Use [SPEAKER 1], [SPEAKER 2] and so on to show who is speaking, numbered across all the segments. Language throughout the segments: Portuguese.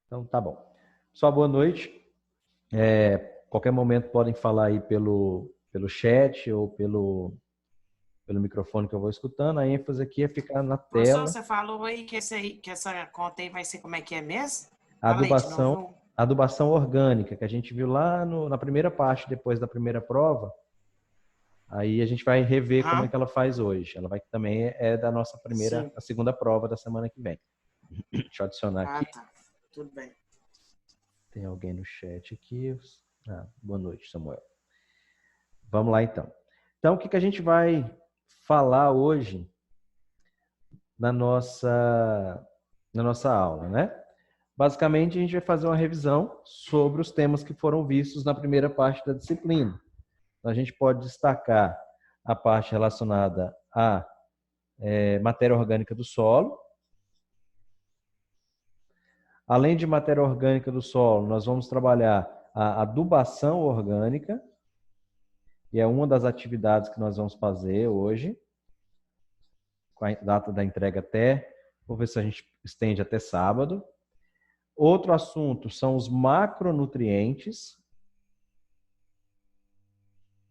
[SPEAKER 1] Então, tá bom. Só boa noite. Qualquer momento podem falar aí pelo chat ou pelo microfone que eu vou escutando. A ênfase aqui é ficar na
[SPEAKER 2] Professor,
[SPEAKER 1] tela.
[SPEAKER 2] você falou aí que essa conta aí vai ser como é que é mesmo?
[SPEAKER 1] A
[SPEAKER 2] Fala aí de
[SPEAKER 1] adubação,
[SPEAKER 2] novo.
[SPEAKER 1] a adubação orgânica, que a gente viu lá na primeira parte, depois da primeira prova. Aí a gente vai rever como é
[SPEAKER 2] Aham,
[SPEAKER 1] que ela faz hoje. Ela vai também é da nossa
[SPEAKER 2] sim.
[SPEAKER 1] a segunda prova da semana que vem. Deixa eu adicionar
[SPEAKER 2] Ah,
[SPEAKER 1] aqui.
[SPEAKER 2] tá. Tudo bem.
[SPEAKER 1] Tem alguém no chat aqui. Boa noite, Samuel. Vamos lá, então. Então, o que a gente vai falar hoje na nossa aula, né? Basicamente, a gente vai fazer uma revisão sobre os temas que foram vistos na primeira parte da disciplina. Então, a gente pode destacar a parte relacionada à matéria orgânica do solo. Além de matéria orgânica do solo, nós vamos trabalhar a adubação orgânica, que é uma das atividades que nós vamos fazer hoje, com a data da entrega vou ver se a gente estende até sábado. Outro assunto são os macronutrientes.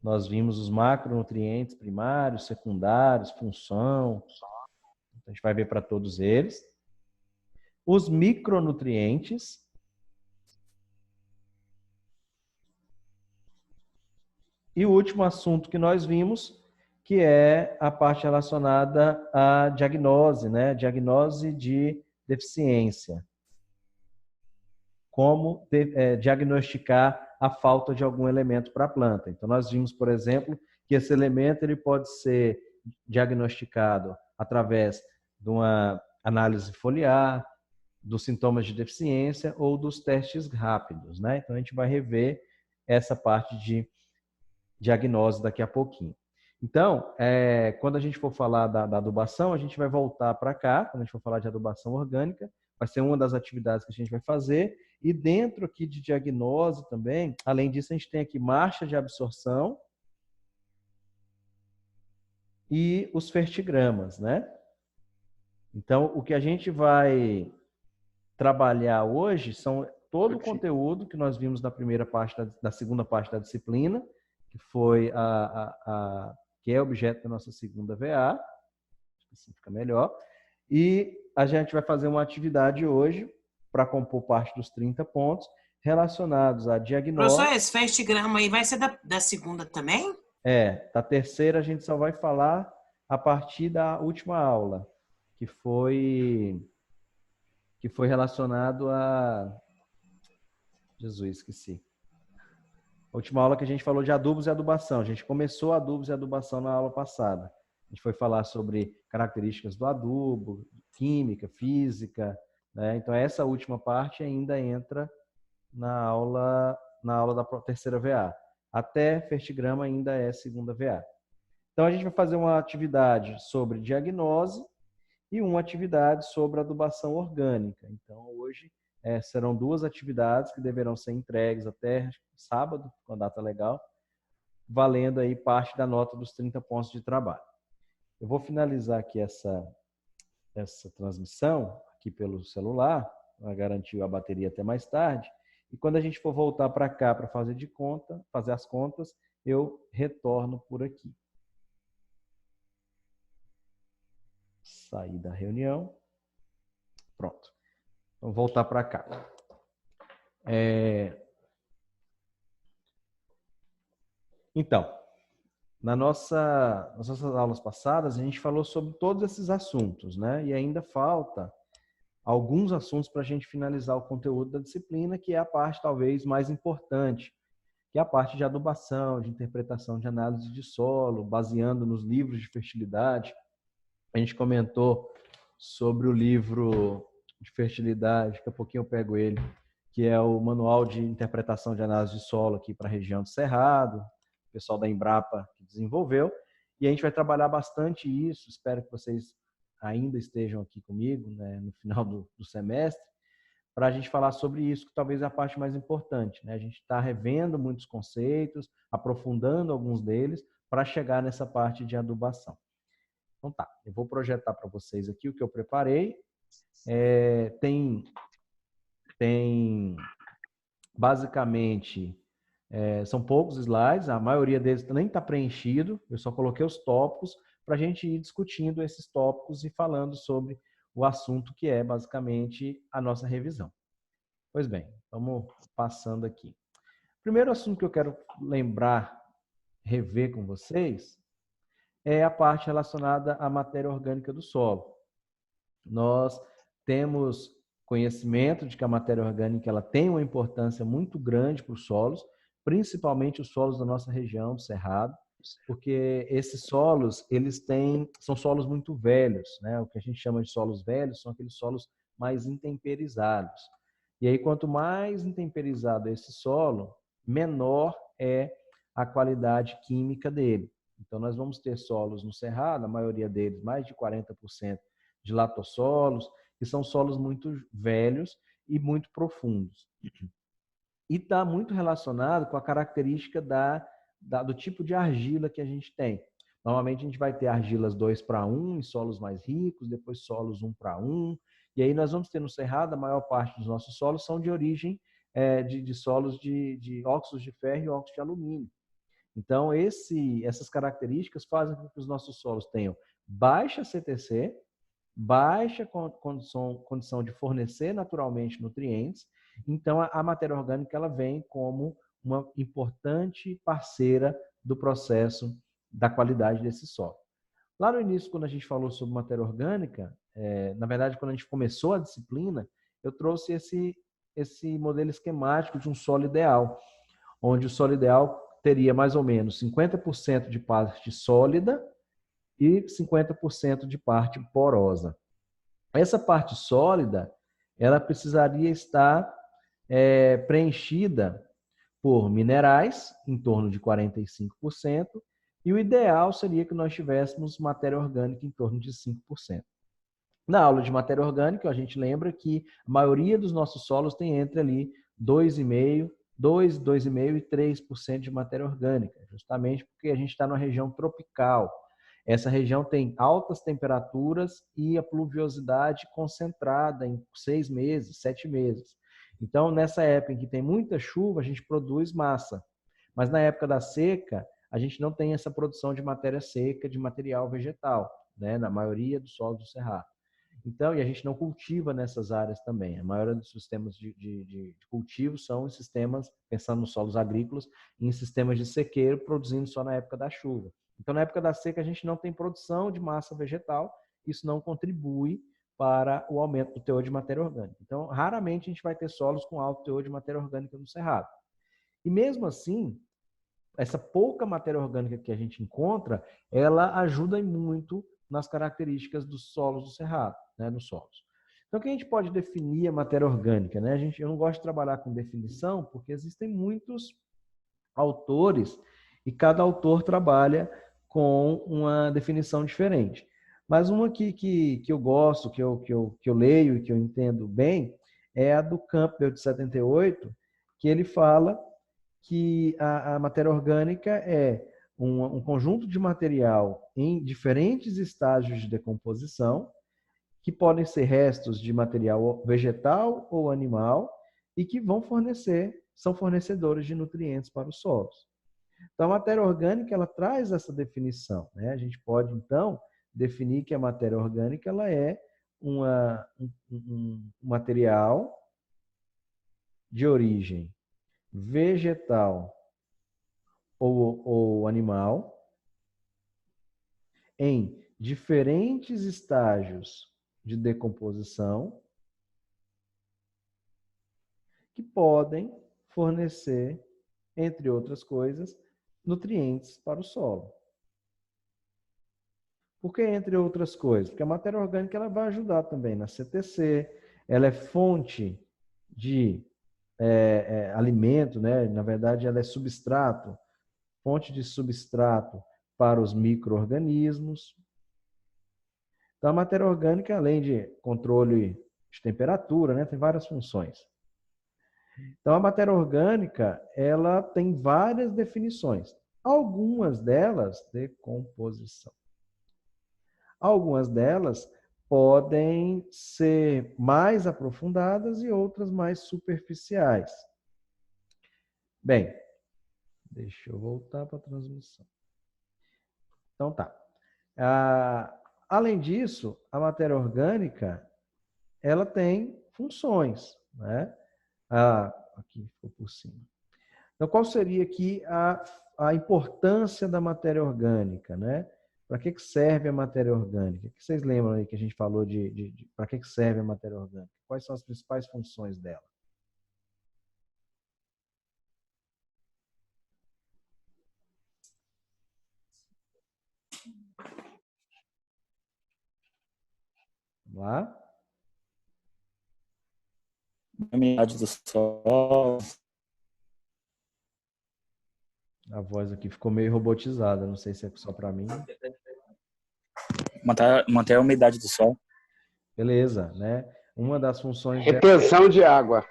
[SPEAKER 1] Nós vimos os macronutrientes primários, secundários, função. A gente vai ver para todos eles. Os micronutrientes. E o último assunto que nós vimos, que é a parte relacionada à diagnose, né? Diagnose de deficiência. Como diagnosticar a falta de algum elemento para a planta. Então, nós vimos, por exemplo, que esse elemento ele pode ser diagnosticado através de uma análise foliar, dos sintomas de deficiência ou dos testes rápidos, né? Então, a gente vai rever essa parte de diagnose daqui a pouquinho. Então, quando a gente for falar da adubação, a gente vai voltar para cá, quando a gente for falar de adubação orgânica, vai ser uma das atividades que a gente vai fazer. E dentro aqui de diagnose também, além disso, a gente tem aqui marcha de absorção e os fertigramas, né? Então, o que a gente vai trabalhar hoje são todo o conteúdo que nós vimos na primeira parte da segunda parte da disciplina, que foi que é objeto da nossa segunda VA, assim fica melhor. E a gente vai fazer uma atividade hoje para compor parte dos 30 pontos relacionados à
[SPEAKER 2] Professor,
[SPEAKER 1] diagnose.
[SPEAKER 2] esse festigrama aí vai ser da segunda também?
[SPEAKER 1] Da terceira a gente só vai falar a partir da última aula, que foi relacionado a Jesus, esqueci. A última aula que a gente falou de adubos e adubação. A gente começou adubos e adubação na aula passada. A gente foi falar sobre características do adubo, química, física, né? Então essa última parte ainda entra na aula da terceira VA. Até fertigrama ainda é segunda VA. Então a gente vai fazer uma atividade sobre diagnose e uma atividade sobre adubação orgânica. Então hoje serão duas atividades que deverão ser entregues até sábado, com a data legal, valendo aí parte da nota dos 30 pontos de trabalho. Eu vou finalizar aqui essa transmissão aqui pelo celular, para garantir a bateria até mais tarde. E quando a gente for voltar para cá para fazer as contas, eu retorno por aqui. Sair da reunião. Pronto. Vamos voltar para cá. Então, nas nossas aulas passadas, a gente falou sobre todos esses assuntos, né? E ainda falta alguns assuntos para a gente finalizar o conteúdo da disciplina, que é a parte talvez mais importante, que é a parte de adubação, de interpretação de análise de solo, baseando nos livros de fertilidade. A gente comentou sobre o livro de fertilidade, daqui a pouquinho eu pego ele, que é o Manual de Interpretação de Análise de Solo aqui para a região do Cerrado, o pessoal da Embrapa que desenvolveu, e a gente vai trabalhar bastante isso, espero que vocês ainda estejam aqui comigo, né, no final do semestre, para a gente falar sobre isso, que talvez é a parte mais importante, né? A gente está revendo muitos conceitos, aprofundando alguns deles, para chegar nessa parte de adubação. Então tá, eu vou projetar para vocês aqui o que eu preparei. Tem tem basicamente, são poucos slides, a maioria deles nem está preenchido, eu só coloquei os tópicos para a gente ir discutindo esses tópicos e falando sobre o assunto que é basicamente a nossa revisão. Pois bem, vamos passando aqui. Primeiro assunto que eu quero lembrar, rever com vocês, é a parte relacionada à matéria orgânica do solo. Nós temos conhecimento de que a matéria orgânica ela tem uma importância muito grande para os solos, principalmente os solos da nossa região do Cerrado, porque esses solos, são solos muito velhos, né? O que a gente chama de solos velhos são aqueles solos mais intemperizados. E aí, quanto mais intemperizado é esse solo, menor é a qualidade química dele. Então, nós vamos ter solos no Cerrado, a maioria deles, mais de 40% de latossolos, que são solos muito velhos e muito profundos. E está muito relacionado com a característica do tipo de argila que a gente tem. Normalmente a gente vai ter argilas 2:1 em solos mais ricos, depois solos 1:1, e aí nós vamos ter no Cerrado, a maior parte dos nossos solos são de origem de solos de óxidos de ferro e óxidos de alumínio. Então, essas características fazem com que os nossos solos tenham baixa CTC, baixa condição de fornecer naturalmente nutrientes. Então, a matéria orgânica ela vem como uma importante parceira do processo da qualidade desse solo. Lá no início, quando a gente falou sobre matéria orgânica, na verdade, quando a gente começou a disciplina, eu trouxe esse modelo esquemático de um solo ideal, onde o solo ideal teria mais ou menos 50% de parte sólida e 50% de parte porosa. Essa parte sólida, ela precisaria estar preenchida por minerais, em torno de 45%, e o ideal seria que nós tivéssemos matéria orgânica em torno de 5%. Na aula de matéria orgânica, a gente lembra que a maioria dos nossos solos tem entre ali 2,5%, 2,5% e 3% de matéria orgânica, justamente porque a gente está numa região tropical. Essa região tem altas temperaturas e a pluviosidade concentrada em 6 meses, 7 meses. Então, nessa época em que tem muita chuva, a gente produz massa. Mas na época da seca, a gente não tem essa produção de matéria seca, de material vegetal, né? Na maioria dos solos do Cerrado. Então, e a gente não cultiva nessas áreas também. A maioria dos sistemas de cultivo são em sistemas, pensando nos solos agrícolas, em sistemas de sequeiro, produzindo só na época da chuva. Então, na época da seca, a gente não tem produção de massa vegetal, isso não contribui para o aumento do teor de matéria orgânica. Então, raramente a gente vai ter solos com alto teor de matéria orgânica no Cerrado. E mesmo assim, essa pouca matéria orgânica que a gente encontra, ela ajuda muito nas características dos solos do Cerrado, né, nos solos. Então, o que a gente pode definir a matéria orgânica? Né? Eu não gosto de trabalhar com definição, porque existem muitos autores e cada autor trabalha com uma definição diferente. Mas uma que eu gosto, que eu leio e que eu entendo bem, é a do Campbell, de 78, que ele fala que a matéria orgânica é um conjunto de material em diferentes estágios de decomposição, que podem ser restos de material vegetal ou animal e que são fornecedores de nutrientes para os solos. Então, a matéria orgânica ela traz essa definição, né? A gente pode, então, definir que a matéria orgânica ela é um material de origem vegetal ou animal em diferentes estágios de decomposição que podem fornecer, entre outras coisas, nutrientes para o solo. Por que entre outras coisas? Porque a matéria orgânica ela vai ajudar também na CTC, ela é fonte de alimento, né? Na verdade, ela é substrato, fonte de substrato para os micro-organismos. Então, a matéria orgânica, além de controle de temperatura, né, tem várias funções. Então, a matéria orgânica, ela tem várias definições. Algumas delas, decomposição. Algumas delas podem ser mais aprofundadas e outras mais superficiais. Bem, deixa eu voltar para a transmissão. Então tá. Além disso, a matéria orgânica, ela tem funções, né? Aqui ficou por cima. Então, qual seria aqui a importância da matéria orgânica, né? Para que serve a matéria orgânica? O que vocês lembram aí que a gente falou para que serve a matéria orgânica? Quais são as principais funções dela? Vamos lá?
[SPEAKER 3] A umidade do solo.
[SPEAKER 1] A voz aqui ficou meio robotizada, não sei se é só para mim.
[SPEAKER 3] Manter a umidade do solo.
[SPEAKER 1] Beleza, né? Uma das funções...
[SPEAKER 4] Retenção de água.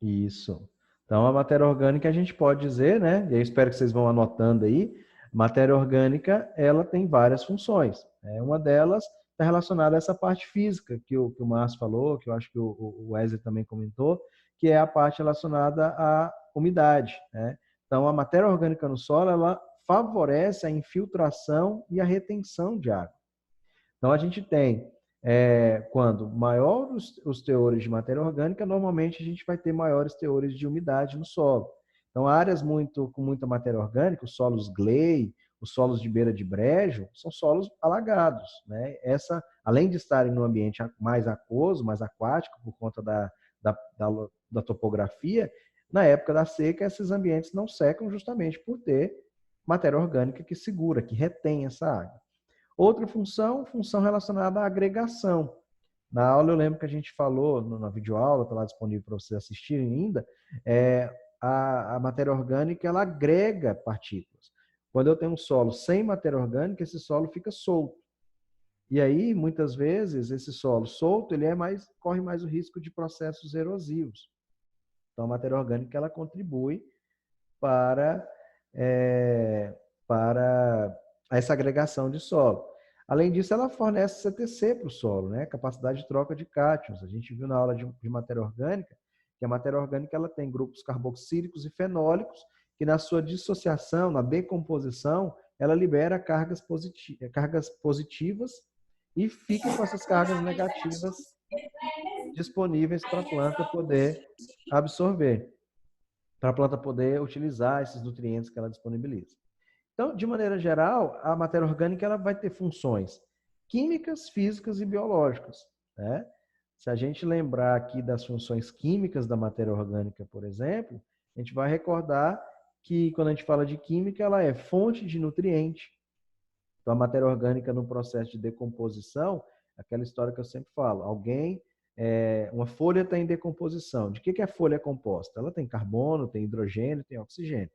[SPEAKER 1] Isso. Então, a matéria orgânica, a gente pode dizer, né? E eu espero que vocês vão anotando aí. Matéria orgânica, ela tem várias funções. Uma delas está relacionada a essa parte física que o Márcio falou, que eu acho que o Wesley também comentou, que é a parte relacionada à umidade, né? Então, a matéria orgânica no solo, ela favorece a infiltração e a retenção de água. Então, a gente tem, quando maior os teores de matéria orgânica, normalmente a gente vai ter maiores teores de umidade no solo. Então, áreas com muita matéria orgânica, os solos gley, os solos de beira de brejo, são solos alagados, né? Além de estarem num ambiente mais aquoso, mais aquático, por conta da topografia, na época da seca, esses ambientes não secam justamente por ter matéria orgânica que segura, que retém essa água. Outra função relacionada à agregação. Na aula eu lembro que a gente falou, na videoaula, está lá disponível para vocês assistirem ainda, a matéria orgânica ela agrega partículas. Quando eu tenho um solo sem matéria orgânica, esse solo fica solto. E aí, muitas vezes, esse solo solto ele corre mais o risco de processos erosivos. Então, a matéria orgânica ela contribui para essa agregação de solo. Além disso, ela fornece CTC para o solo, né? Capacidade de troca de cátions. A gente viu na aula de matéria orgânica que a matéria orgânica ela tem grupos carboxílicos e fenólicos que na sua dissociação, na decomposição, ela libera cargas positivas e fica com essas cargas negativas disponíveis para a planta poder absorver, para a planta poder utilizar esses nutrientes que ela disponibiliza. Então, de maneira geral, a matéria orgânica ela vai ter funções químicas, físicas e biológicas, né? Se a gente lembrar aqui das funções químicas da matéria orgânica, por exemplo, a gente vai recordar que quando a gente fala de química, ela é fonte de nutriente. Então, a matéria orgânica no processo de decomposição, aquela história que eu sempre falo, uma folha está em decomposição. De que a folha é composta? Ela tem carbono, tem hidrogênio, tem oxigênio.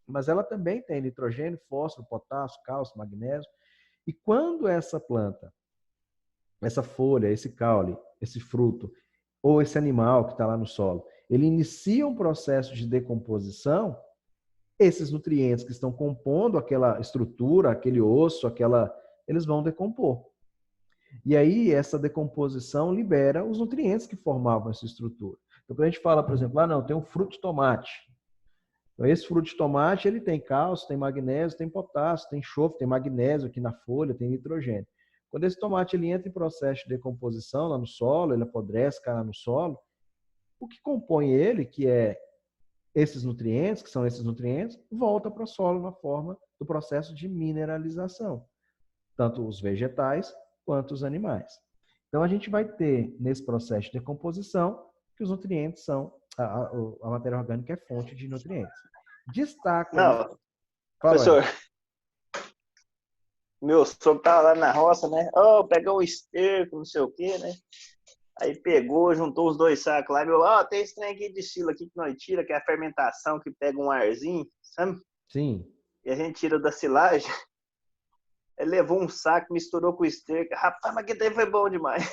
[SPEAKER 1] Mas ela também tem nitrogênio, fósforo, potássio, cálcio, magnésio. E quando essa planta, essa folha, esse caule, esse fruto, ou esse animal que está lá no solo, ele inicia um processo de decomposição, esses nutrientes que estão compondo aquela estrutura, aquele osso, eles vão decompor. E aí, essa decomposição libera os nutrientes que formavam essa estrutura. Então, quando a gente fala, por exemplo, não, tem um fruto de tomate. Então, esse fruto de tomate, ele tem cálcio, tem magnésio, tem potássio, tem enxofre, tem magnésio aqui na folha, tem nitrogênio. Quando esse tomate ele entra em processo de decomposição lá no solo, ele apodrece, cai lá no solo, o que compõe ele, que é esses nutrientes, que são esses nutrientes, volta para o solo na forma do processo de mineralização. Tanto os vegetais quanto os animais. Então, a gente vai ter, nesse processo de decomposição, que os nutrientes são, a matéria orgânica é fonte de nutrientes. Destaca...
[SPEAKER 5] Não, professor, meu sogro tava lá na roça, né? Pegou o esterco, não sei o quê, né? Aí pegou, juntou os dois sacos lá e falou, tem esse trem aqui de silo aqui que nós tira, que é a fermentação que pega um arzinho, sabe?
[SPEAKER 1] Sim.
[SPEAKER 5] E a gente tira da silagem. Ele levou um saco, misturou com o esterco. Rapaz, mas que daí foi bom demais.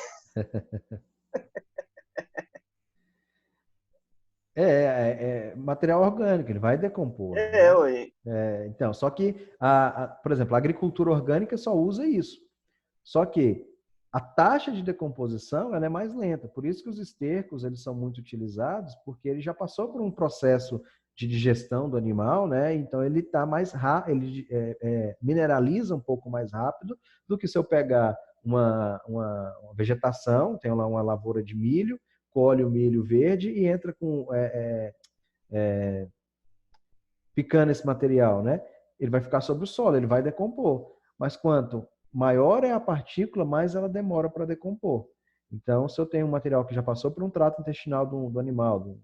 [SPEAKER 1] Material orgânico, ele vai decompor. Né?
[SPEAKER 5] Ué.
[SPEAKER 1] Então, só que, por exemplo, a agricultura orgânica só usa isso. Só que a taxa de decomposição ela é mais lenta. Por isso que os estercos eles são muito utilizados, porque ele já passou por um processo de digestão do animal, né? Então ele está mais rápido, ele mineraliza um pouco mais rápido do que se eu pegar uma vegetação, tem lá uma lavoura de milho, colhe o milho verde e entra com picando esse material, né? Ele vai ficar sobre o solo, ele vai decompor. Mas quanto maior é a partícula, mais ela demora para decompor. Então, se eu tenho um material que já passou por um trato intestinal do animal,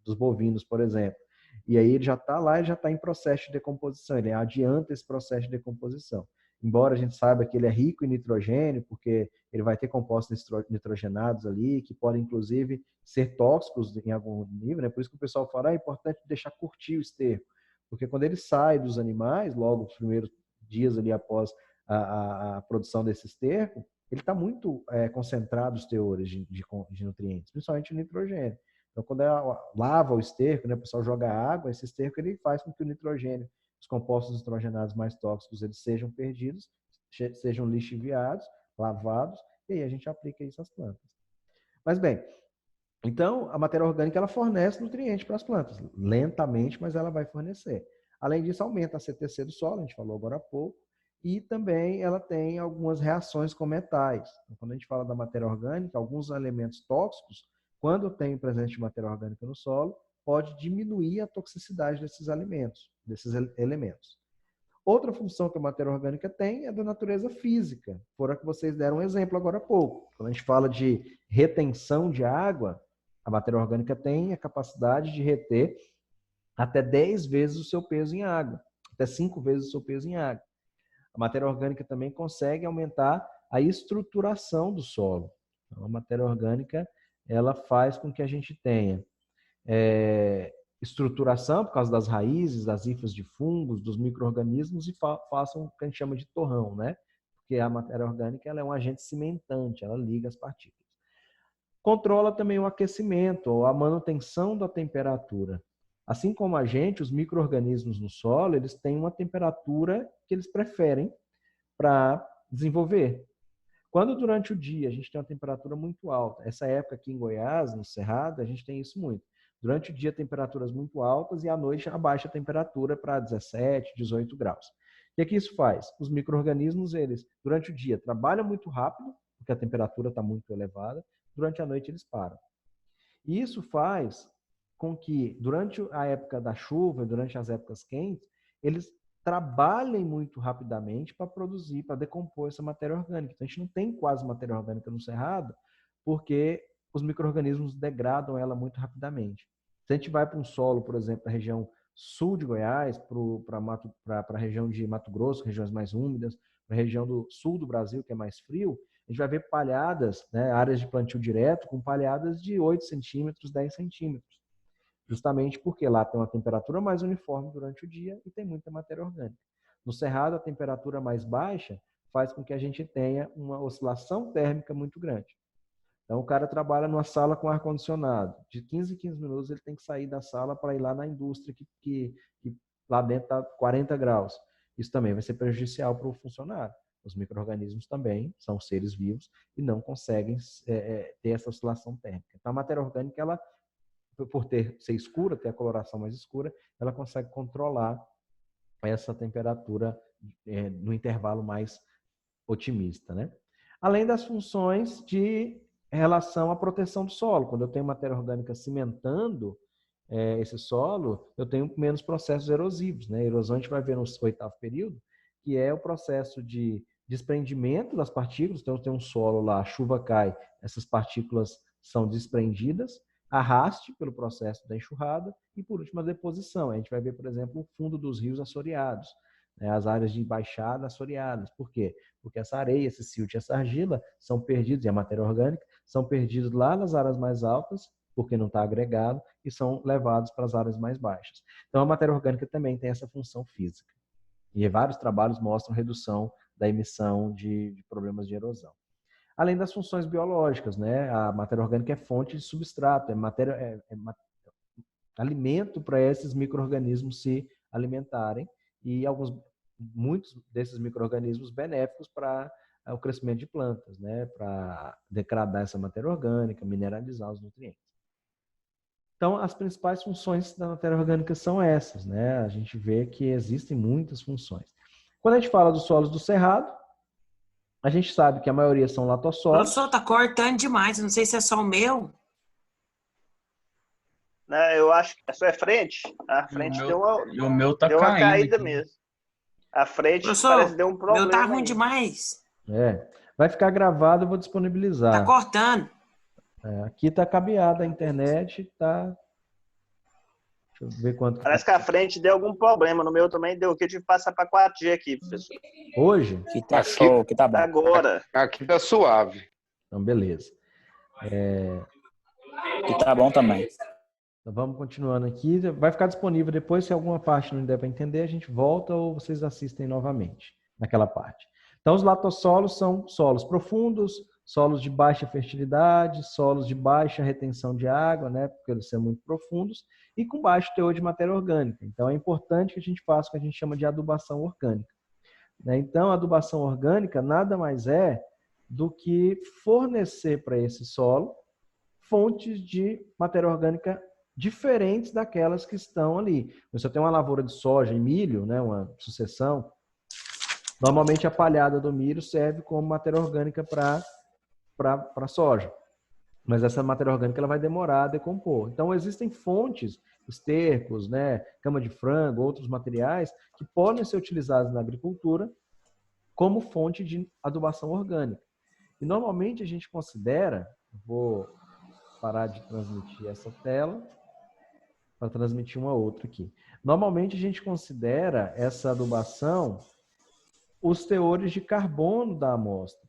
[SPEAKER 1] dos bovinos, por exemplo, e aí ele já está lá, ele já está em processo de decomposição, ele adianta esse processo de decomposição. Embora a gente saiba que ele é rico em nitrogênio, porque ele vai ter compostos nitrogenados ali, que podem, inclusive, ser tóxicos em algum nível, né? Por isso que o pessoal fala, é importante deixar curtir o esterco, porque quando ele sai dos animais, logo os primeiros dias ali após a produção desse esterco, ele está muito concentrado os teores de nutrientes, principalmente o nitrogênio. Então, quando ela lava o esterco, né, o pessoal joga água, esse esterco ele faz com que o nitrogênio, os compostos nitrogenados mais tóxicos, eles sejam perdidos, sejam lixiviados, lavados, e aí a gente aplica isso às plantas. Mas bem, então a matéria orgânica ela fornece nutrientes para as plantas, lentamente, mas ela vai fornecer. Além disso, aumenta a CTC do solo, a gente falou agora há pouco, e também ela tem algumas reações com metais. Então, quando a gente fala da matéria orgânica, alguns elementos tóxicos, quando tem presente matéria orgânica no solo, pode diminuir a toxicidade desses alimentos, desses elementos. Outra função que a matéria orgânica tem é da natureza física. Fora que vocês deram um exemplo agora há pouco. Quando a gente fala de retenção de água, a matéria orgânica tem a capacidade de reter até 10 vezes o seu peso em água, até 5 vezes o seu peso em água. A matéria orgânica também consegue aumentar a estruturação do solo. Então, a matéria orgânica ela faz com que a gente tenha estruturação por causa das raízes, das hifas de fungos, dos micro-organismos e façam o que a gente chama de torrão, né? Porque a matéria orgânica ela é um agente cimentante, ela liga as partículas. Controla também o aquecimento ou a manutenção da temperatura. Assim como a gente, os micro-organismos no solo, eles têm uma temperatura que eles preferem para desenvolver. Quando durante o dia a gente tem uma temperatura muito alta, essa época aqui em Goiás, no Cerrado, a gente tem isso muito. Durante o dia, temperaturas muito altas e à noite abaixa a temperatura para 17, 18 graus. O que isso faz? Os micro-organismos, eles, durante o dia, trabalham muito rápido, porque a temperatura está muito elevada, durante a noite eles param. E isso faz com que, durante a época da chuva, durante as épocas quentes, eles trabalhem muito rapidamente para produzir, para decompor essa matéria orgânica. Então, a gente não tem quase matéria orgânica no Cerrado, porque os micro-organismos degradam ela muito rapidamente. Se a gente vai para um solo, por exemplo, da região sul de Goiás, para a região de Mato Grosso, regiões mais úmidas, para a região do sul do Brasil, que é mais frio, a gente vai ver palhadas, né, áreas de plantio direto, com palhadas de 8 centímetros, 10 centímetros. Justamente porque lá tem uma temperatura mais uniforme durante o dia e tem muita matéria orgânica. No Cerrado, a temperatura mais baixa faz com que a gente tenha uma oscilação térmica muito grande. Então, o cara trabalha numa sala com ar-condicionado. De 15 em 15 minutos, ele tem que sair da sala para ir lá na indústria que lá dentro está 40 graus. Isso também vai ser prejudicial para o funcionário. Os micro-organismos também são seres vivos e não conseguem ter essa oscilação térmica. Então, a matéria orgânica, ela, por ser escura, ter a coloração mais escura, ela consegue controlar essa temperatura no intervalo mais otimista, né? Além das funções de relação à proteção do solo. Quando eu tenho matéria orgânica cimentando esse solo, eu tenho menos processos erosivos, né? A erosão a gente vai ver no 8º período, que é o processo de desprendimento das partículas. Então, eu tenho um solo lá, a chuva cai, essas partículas são desprendidas, arraste pelo processo da enxurrada e, por último, a deposição. A gente vai ver, por exemplo, o fundo dos rios assoreados, né, as áreas de baixada assoreadas. Por quê? Porque essa areia, esse silt e essa argila são perdidos, e a matéria orgânica, são perdidos lá nas áreas mais altas, porque não está agregado, e são levados para as áreas mais baixas. Então, a matéria orgânica também tem essa função física. E vários trabalhos mostram redução da emissão de problemas de erosão. Além das funções biológicas, né? A matéria orgânica é fonte de substrato, alimento para esses micro-organismos se alimentarem e muitos desses micro-organismos benéficos para o crescimento de plantas, né? Para degradar essa matéria orgânica, mineralizar os nutrientes. Então, as principais funções da matéria orgânica são essas, né? A gente vê que existem muitas funções. Quando a gente fala dos solos do cerrado, a gente sabe que a maioria são latossolos.
[SPEAKER 2] Professor, tá cortando demais. Não sei se é só o meu.
[SPEAKER 5] Né, eu acho que a sua é frente. A frente
[SPEAKER 3] E o meu tá
[SPEAKER 5] deu uma
[SPEAKER 3] caindo
[SPEAKER 5] caída
[SPEAKER 3] aqui.
[SPEAKER 5] mesmo. A frente parece que
[SPEAKER 2] Professor,
[SPEAKER 5] deu um
[SPEAKER 2] o meu tá
[SPEAKER 5] problema
[SPEAKER 2] ruim
[SPEAKER 5] aí.
[SPEAKER 2] demais.
[SPEAKER 1] Vai ficar gravado, eu vou
[SPEAKER 2] Tá
[SPEAKER 1] disponibilizar.
[SPEAKER 2] cortando.
[SPEAKER 1] Aqui tá cabeada a internet, tá. Deixa eu ver quanto que
[SPEAKER 5] Parece
[SPEAKER 1] tá.
[SPEAKER 5] que a frente deu algum problema. No meu também deu, que eu tive que passar para 4G aqui, professor.
[SPEAKER 1] Hoje?
[SPEAKER 3] Que tá show, que tá bom.
[SPEAKER 5] Agora.
[SPEAKER 4] Aqui tá suave.
[SPEAKER 1] Então, beleza.
[SPEAKER 3] Que tá bom também.
[SPEAKER 1] Então, vamos continuando aqui. Vai ficar disponível depois. Se alguma parte não der para entender, a gente volta ou vocês assistem novamente naquela parte. Então, os latossolos são solos profundos, solos de baixa fertilidade, solos de baixa retenção de água, né, porque eles são muito profundos, e com baixo teor de matéria orgânica. Então, é importante que a gente faça o que a gente chama de adubação orgânica. Então, a adubação orgânica nada mais é do que fornecer para esse solo fontes de matéria orgânica diferentes daquelas que estão ali. Se eu tenho uma lavoura de soja e milho, né, uma sucessão, normalmente a palhada do milho serve como matéria orgânica para soja. Mas essa matéria orgânica ela vai demorar a decompor. Então, existem fontes, estercos, né, cama de frango, outros materiais que podem ser utilizados na agricultura como fonte de adubação orgânica. E normalmente a gente considera, vou parar de transmitir essa tela para transmitir uma outra aqui. Normalmente a gente considera essa adubação os teores de carbono da amostra.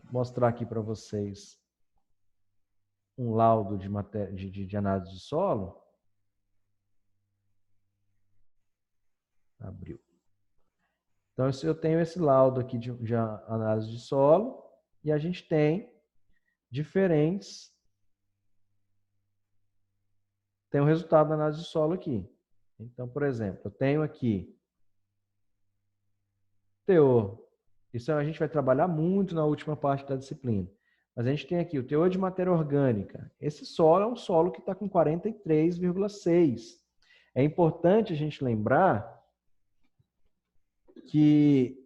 [SPEAKER 1] Vou mostrar aqui para vocês um laudo de análise de solo. Abriu. Então, eu tenho esse laudo aqui de análise de solo e a gente tem diferentes. Tem o resultado da análise de solo aqui. Então, por exemplo, eu tenho aqui teor. Isso a gente vai trabalhar muito na última parte da disciplina. Mas a gente tem aqui o teor de matéria orgânica. Esse solo é um solo que está com 43,6. É importante a gente lembrar que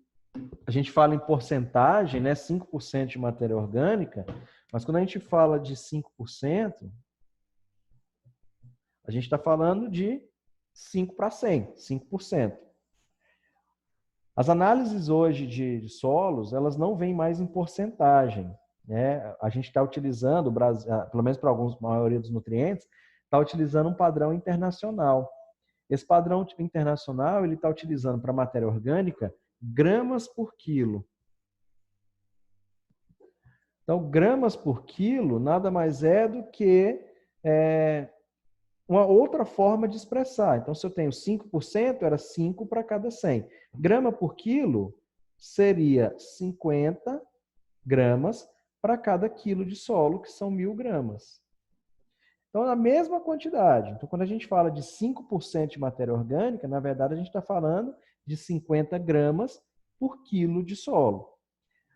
[SPEAKER 1] a gente fala em porcentagem, né, 5% de matéria orgânica, mas quando a gente fala de 5%, a gente está falando de 5 para 100, 5%. As análises hoje de solos, elas não vêm mais em porcentagem, né? A gente está utilizando, pelo menos para a maioria dos nutrientes, está utilizando um padrão internacional. Esse padrão internacional ele está utilizando para matéria orgânica gramas por quilo. Então, gramas por quilo nada mais é do que uma outra forma de expressar. Então, se eu tenho 5%, era 5 para cada 100. Grama por quilo seria 50 gramas para cada quilo de solo, que são 1.000 gramas. Então, a mesma quantidade. Então, quando a gente fala de 5% de matéria orgânica, na verdade, a gente está falando de 50 gramas por quilo de solo.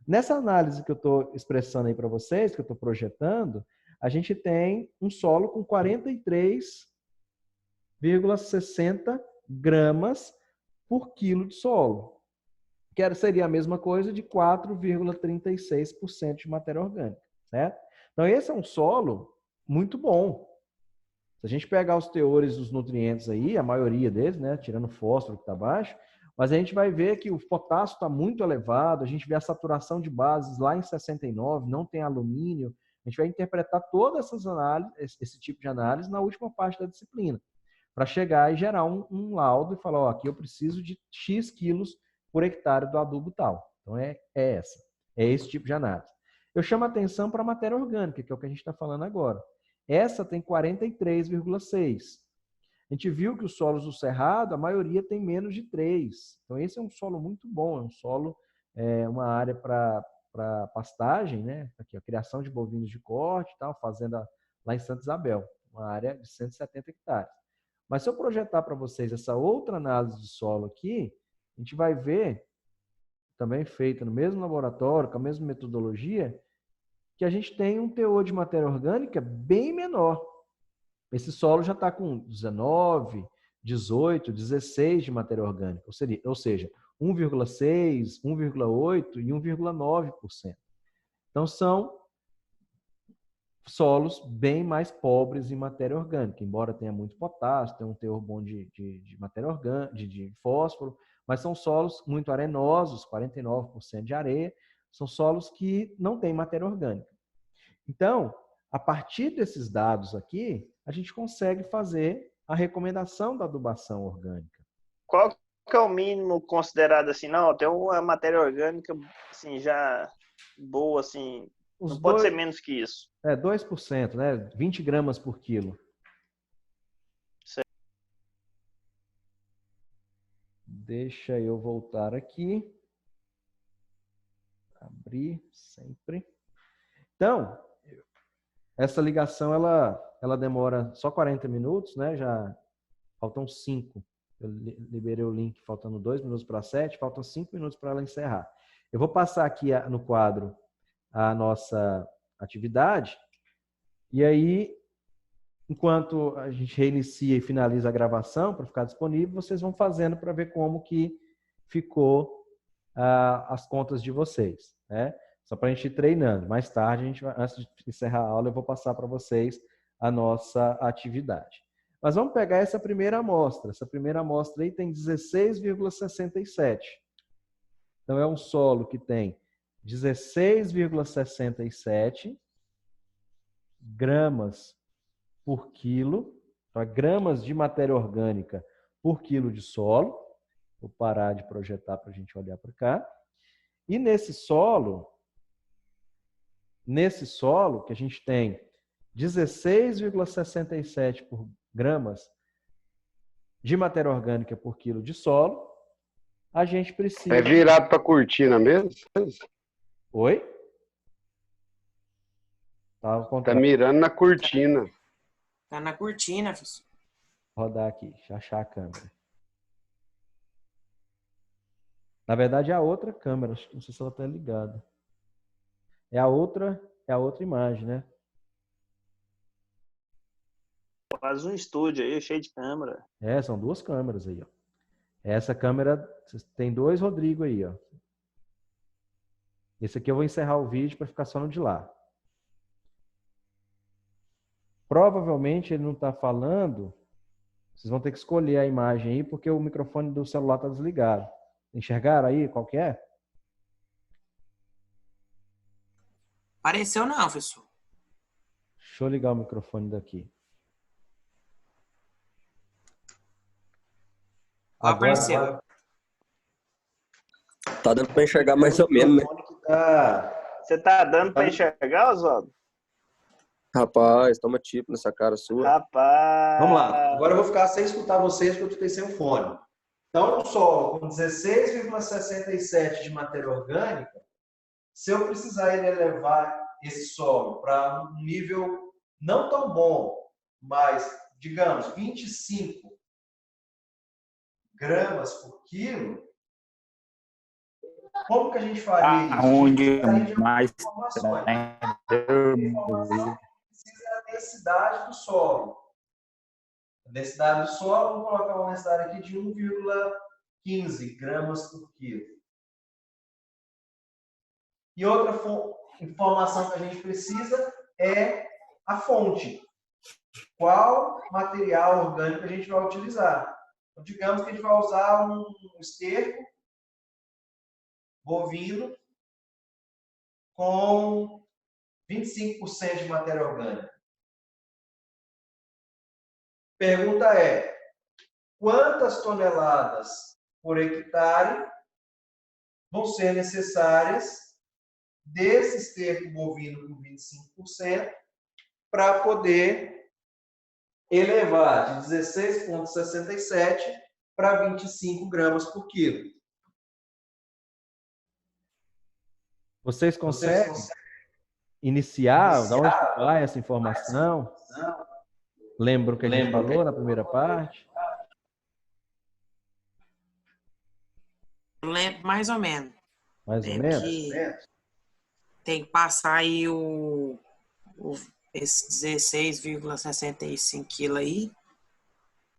[SPEAKER 1] Nessa análise que eu estou expressando aí para vocês, que eu estou projetando, a gente tem um solo com 43,60 gramas por quilo de solo, que seria a mesma coisa de 4,36% de matéria orgânica, certo? Então, esse é um solo muito bom. Se a gente pegar os teores dos nutrientes aí, a maioria deles, né, tirando o fósforo que está baixo, mas a gente vai ver que o potássio está muito elevado, a gente vê a saturação de bases lá em 69, não tem alumínio. A gente vai interpretar todas essas análises, esse tipo de análise na última parte da disciplina, para chegar e gerar um laudo e falar, ó, aqui eu preciso de X quilos por hectare do adubo tal. Então, é esse tipo de análise. Eu chamo a atenção para a matéria orgânica, que é o que a gente está falando agora. Essa tem 43,6. A gente viu que os solos do Cerrado, a maioria tem menos de 3. Então, esse é um solo muito bom, é um solo, uma área para pastagem, né? Aqui, a criação de bovinos de corte, tal, fazenda lá em Santa Isabel, uma área de 170 hectares. Mas se eu projetar para vocês essa outra análise de solo aqui, a gente vai ver, também feita no mesmo laboratório, com a mesma metodologia, que a gente tem um teor de matéria orgânica bem menor. Esse solo já está com 19, 18, 16 de matéria orgânica, ou seja, 1,6, 1,8 e 1,9%. Então, são solos bem mais pobres em matéria orgânica, embora tenha muito potássio, tenha um teor bom de matéria orgânica, de fósforo, mas são solos muito arenosos, 49% de areia, são solos que não têm matéria orgânica. Então, a partir desses dados aqui, a gente consegue fazer a recomendação da adubação orgânica.
[SPEAKER 5] Qual que é o mínimo considerado assim? Não, tem uma matéria orgânica assim, já boa, assim, não pode ser menos que isso.
[SPEAKER 1] 2%, né? 20 gramas por quilo.
[SPEAKER 5] Certo.
[SPEAKER 1] Deixa eu voltar aqui. Abrir sempre. Então, essa ligação, ela demora só 40 minutos, né? Já faltam 5. Eu liberei o link faltando 2 minutos para 7, faltam 5 minutos para ela encerrar. Eu vou passar aqui no quadro a nossa atividade, e aí, enquanto a gente reinicia e finaliza a gravação para ficar disponível, vocês vão fazendo para ver como que ficou as contas de vocês, né? Só para a gente ir treinando. Mais tarde, antes de encerrar a aula, eu vou passar para vocês a nossa atividade. Mas vamos pegar essa primeira amostra. Essa primeira amostra aí tem 16,67. Então, é um solo que tem 16,67 gramas por quilo, gramas de matéria orgânica por quilo de solo. Vou parar de projetar para a gente olhar para cá. E nesse solo que a gente tem 16,67 gramas de matéria orgânica por quilo de solo, a gente precisa...
[SPEAKER 4] É virado para a cortina mesmo?
[SPEAKER 1] Oi? Tá
[SPEAKER 4] mirando na cortina.
[SPEAKER 2] Tá na cortina, professor.
[SPEAKER 1] Vou rodar aqui, deixa eu achar a câmera. Na verdade, é a outra câmera, não sei se ela está ligada. É a outra imagem, né?
[SPEAKER 5] Faz um estúdio aí, cheio de câmera.
[SPEAKER 1] São 2 câmeras aí, ó. Essa câmera, tem 2 Rodrigo aí, ó. Esse aqui eu vou encerrar o vídeo para ficar só no de lá. Provavelmente ele não está falando. Vocês vão ter que escolher a imagem aí, porque o microfone do celular está desligado. Enxergaram aí qual que é?
[SPEAKER 2] Apareceu não, professor.
[SPEAKER 1] Deixa eu ligar o microfone daqui.
[SPEAKER 2] Apareceu.
[SPEAKER 6] Tá dando para enxergar mais ou menos, né?
[SPEAKER 5] Você tá dando para enxergar, Oswaldo?
[SPEAKER 6] Rapaz, toma tipo nessa cara sua.
[SPEAKER 5] Rapaz.
[SPEAKER 1] Vamos lá. Agora eu vou ficar sem escutar vocês, porque eu estou sem o fone. Então, um solo com 16,67 de matéria orgânica, se eu precisar elevar esse solo para um nível não tão bom, mas, digamos, 25 gramas por quilo, como que a gente faria isso?
[SPEAKER 3] Onde mais
[SPEAKER 1] Precisa da densidade do solo. A densidade do solo, vamos colocar uma densidade aqui de 1,15 gramas por quilo. E outra informação que a gente precisa é a fonte. Qual material orgânico a gente vai utilizar? Então, digamos que a gente vai usar um esterco bovino com 25% de matéria orgânica. Pergunta é: quantas toneladas por hectare vão ser necessárias desse esterco bovino com 25% para poder elevar de 16,67 para 25 gramas por quilo? Vocês conseguem iniciar? Da onde vai essa informação? Lembra o que a gente falou na primeira parte?
[SPEAKER 2] lembro mais ou menos.
[SPEAKER 1] Mais ou
[SPEAKER 2] Lembro
[SPEAKER 1] menos?
[SPEAKER 2] que tem que passar aí esse 16,65 quilos aí.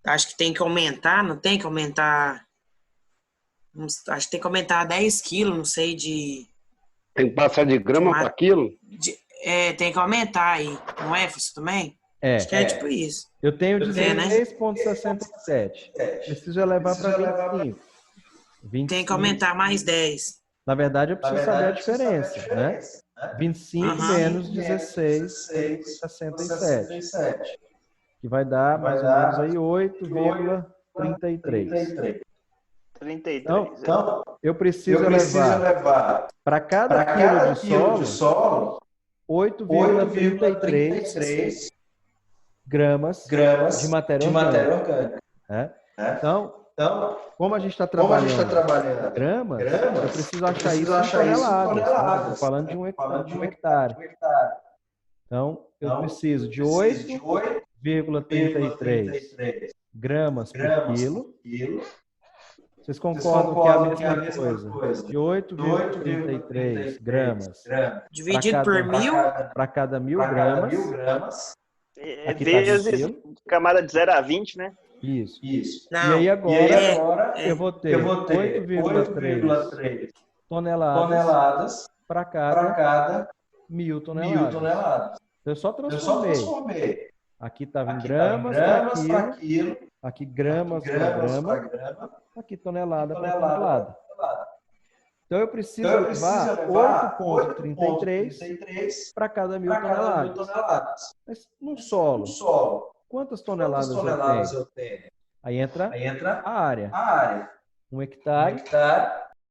[SPEAKER 2] Acho que tem que aumentar, não tem que aumentar. Acho que tem que aumentar 10 quilos, não sei,
[SPEAKER 4] Tem que passar de grama para quilo?
[SPEAKER 2] tem que aumentar aí. Não é, isso também?
[SPEAKER 1] É.
[SPEAKER 2] Acho que é tipo isso.
[SPEAKER 1] Eu tenho
[SPEAKER 2] né?
[SPEAKER 1] 16,67. Preciso elevar para 25. 25.
[SPEAKER 2] Tem que aumentar mais 10.
[SPEAKER 1] Na verdade, eu preciso saber a diferença, né? 25 menos 16,67. Que vai dar mais ou menos aí 8,33.
[SPEAKER 5] 33.
[SPEAKER 1] Então, eu preciso levar para cada quilo de solo 8,33 gramas de matéria orgânica. Né? Então, como a gente está trabalhando gramas, eu preciso achar isso em toneladas. Estou falando de um hectare. Então, eu preciso de 8,33 gramas por quilo. Vocês concordam que é a mesma coisa? De 8,33 gramas
[SPEAKER 2] Dividido por 1000.
[SPEAKER 1] para cada 1000 gramas. Aqui tá
[SPEAKER 5] vezes camada de 0 a 20, né?
[SPEAKER 1] Isso.
[SPEAKER 2] Não,
[SPEAKER 1] E aí agora eu vou ter 8,3 toneladas para cada 1000 toneladas. Eu só transformei. Aqui estava em gramas para quilo. Aqui gramas para grama. Aqui tonelada para tonelada. Então eu preciso levar 8,33 para cada 1000 toneladas. Mas no solo, quantas toneladas eu tenho? Aí entra a área. 1 hectare